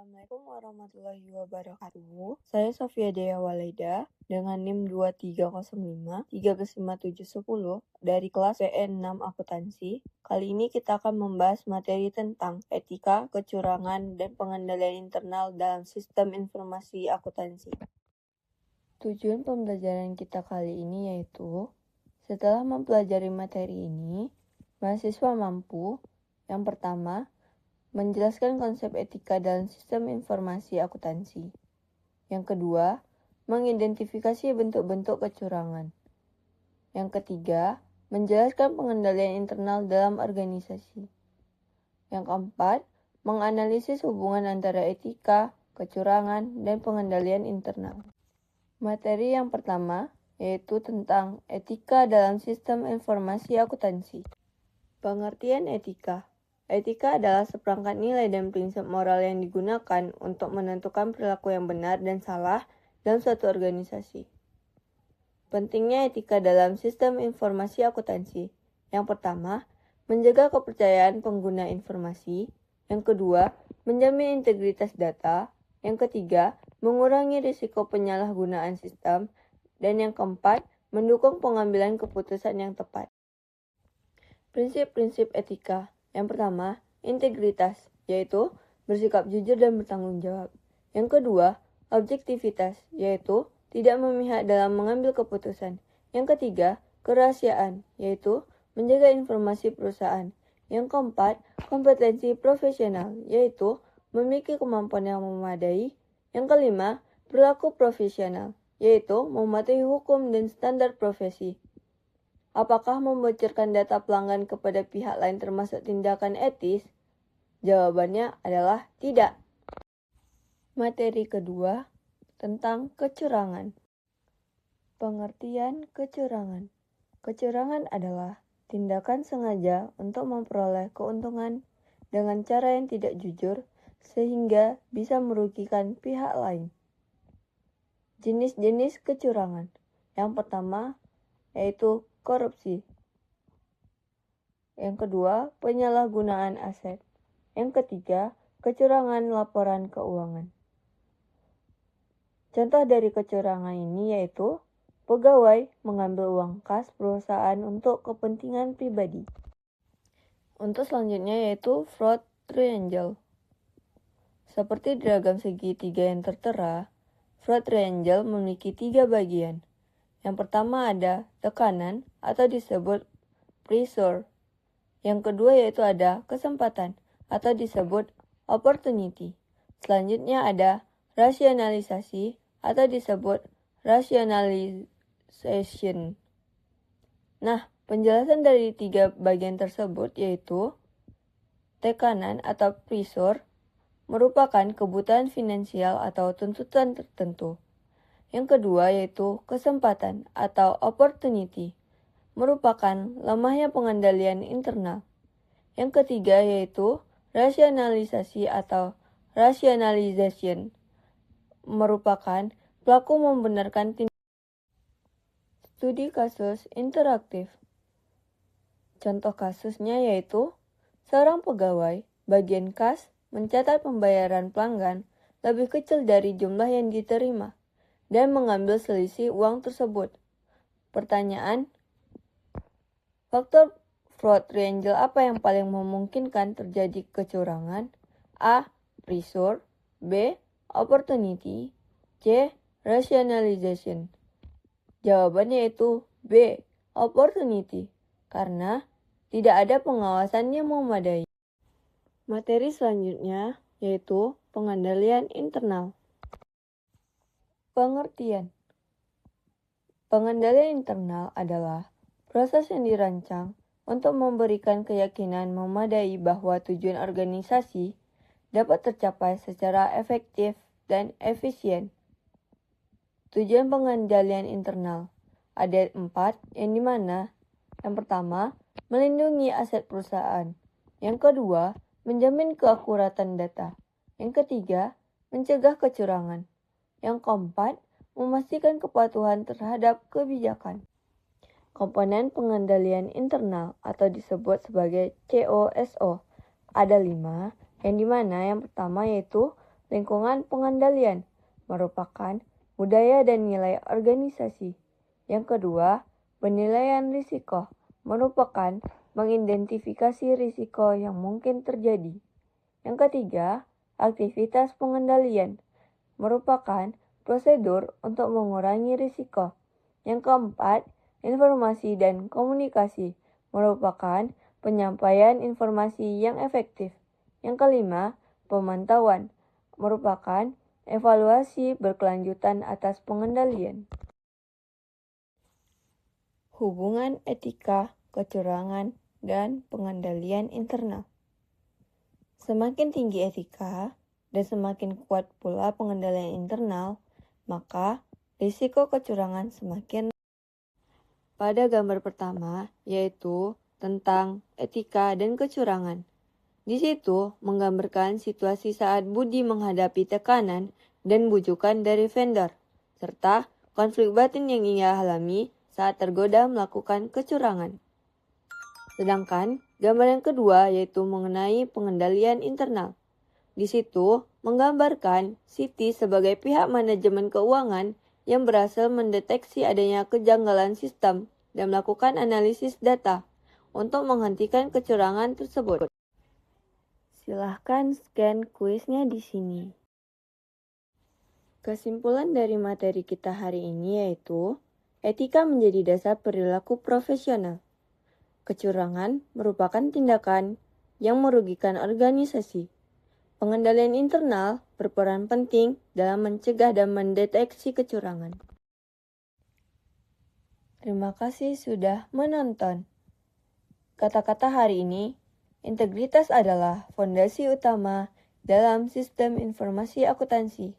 Assalamualaikum warahmatullahi wabarakatuh. Saya Sofia Dea Waleda dengan NIM 2305 135710 dari kelas PN6 Akuntansi. Kali ini kita akan membahas materi tentang etika, kecurangan, dan pengendalian internal dalam sistem informasi akuntansi. Tujuan pembelajaran kita kali ini yaitu, setelah mempelajari materi ini, mahasiswa mampu, yang pertama, menjelaskan konsep etika dalam sistem informasi akuntansi. Yang kedua, mengidentifikasi bentuk-bentuk kecurangan. Yang ketiga, menjelaskan pengendalian internal dalam organisasi. Yang keempat, menganalisis hubungan antara etika, kecurangan, dan pengendalian internal. Materi yang pertama yaitu tentang etika dalam sistem informasi akuntansi. Pengertian etika. Etika adalah seperangkat nilai dan prinsip moral yang digunakan untuk menentukan perilaku yang benar dan salah dalam suatu organisasi. Pentingnya etika dalam sistem informasi akuntansi. Yang pertama, menjaga kepercayaan pengguna informasi. Yang kedua, menjamin integritas data. Yang ketiga, mengurangi risiko penyalahgunaan sistem. Dan yang keempat, mendukung pengambilan keputusan yang tepat. Prinsip-prinsip etika. Yang pertama, integritas, yaitu bersikap jujur dan bertanggung jawab. Yang kedua, objektivitas, yaitu tidak memihak dalam mengambil keputusan. Yang ketiga, kerahasiaan, yaitu menjaga informasi perusahaan. Yang keempat, kompetensi profesional, yaitu memiliki kemampuan yang memadai. Yang kelima, perilaku profesional, yaitu mematuhi hukum dan standar profesi. Apakah membocorkan data pelanggan kepada pihak lain termasuk tindakan etis? Jawabannya adalah tidak. Materi kedua tentang kecurangan. Pengertian kecurangan. Kecurangan adalah tindakan sengaja untuk memperoleh keuntungan dengan cara yang tidak jujur sehingga bisa merugikan pihak lain. Jenis-jenis kecurangan. Yang pertama yaitu korupsi. Yang kedua, penyalahgunaan aset. Yang ketiga, kecurangan laporan keuangan. Contoh dari kecurangan ini yaitu pegawai mengambil uang kas perusahaan untuk kepentingan pribadi. Untuk selanjutnya yaitu fraud triangle. Seperti diagram segitiga yang tertera, fraud triangle memiliki 3 bagian. Yang pertama ada tekanan atau disebut pressure. Yang kedua yaitu ada kesempatan atau disebut opportunity. Selanjutnya ada rasionalisasi atau disebut rationalization. Nah, penjelasan dari 3 bagian tersebut yaitu tekanan atau pressure merupakan kebutuhan finansial atau tuntutan tertentu. Yang kedua yaitu kesempatan atau opportunity, merupakan lemahnya pengendalian internal. Yang ketiga yaitu rasionalisasi atau rationalization, merupakan pelaku membenarkan tindakan. Studi kasus interaktif. Contoh kasusnya yaitu seorang pegawai bagian kas mencatat pembayaran pelanggan lebih kecil dari jumlah yang diterima dan mengambil selisih uang tersebut. Pertanyaan, faktor fraud triangle apa yang paling memungkinkan terjadi kecurangan? A. Pressure. B. Opportunity. C. Rationalization. Jawabannya yaitu B. Opportunity, karena tidak ada pengawasan yang memadai. Materi selanjutnya yaitu pengendalian internal. Pengertian. Pengendalian internal adalah proses yang dirancang untuk memberikan keyakinan memadai bahwa tujuan organisasi dapat tercapai secara efektif dan efisien. Tujuan pengendalian internal ada 4, yang dimana yang pertama, melindungi aset perusahaan. Yang kedua, menjamin keakuratan data. Yang ketiga, mencegah kecurangan. Yang keempat, memastikan kepatuhan terhadap kebijakan. Komponen pengendalian internal atau disebut sebagai COSO ada 5, yang dimana yang pertama yaitu Lingkungan pengendalian merupakan budaya dan nilai organisasi. Yang kedua, penilaian risiko merupakan mengidentifikasi risiko yang mungkin terjadi. Yang ketiga, aktivitas pengendalian merupakan prosedur untuk mengurangi risiko. Yang keempat, informasi dan komunikasi merupakan penyampaian informasi yang efektif. Yang kelima, pemantauan merupakan evaluasi berkelanjutan atas pengendalian. Hubungan etika, kecurangan, dan pengendalian internal. Semakin tinggi etika dan semakin kuat pula pengendalian internal, maka risiko kecurangan semakin. Pada gambar pertama, yaitu tentang etika dan kecurangan. Di situ menggambarkan situasi saat Budi menghadapi tekanan dan bujukan dari vendor, serta konflik batin yang ia alami saat tergoda melakukan kecurangan. Sedangkan gambar yang kedua yaitu mengenai pengendalian internal. Di situ menggambarkan Siti sebagai pihak manajemen keuangan yang berhasil mendeteksi adanya kejanggalan sistem dan melakukan analisis data untuk menghentikan kecurangan tersebut. Silahkan scan kuisnya di sini. Kesimpulan dari materi kita hari ini yaitu etika menjadi dasar perilaku profesional. Kecurangan merupakan tindakan yang merugikan organisasi. Pengendalian internal berperan penting dalam mencegah dan mendeteksi kecurangan. Terima kasih sudah menonton. Kata-kata hari ini, integritas adalah fondasi utama dalam sistem informasi akuntansi.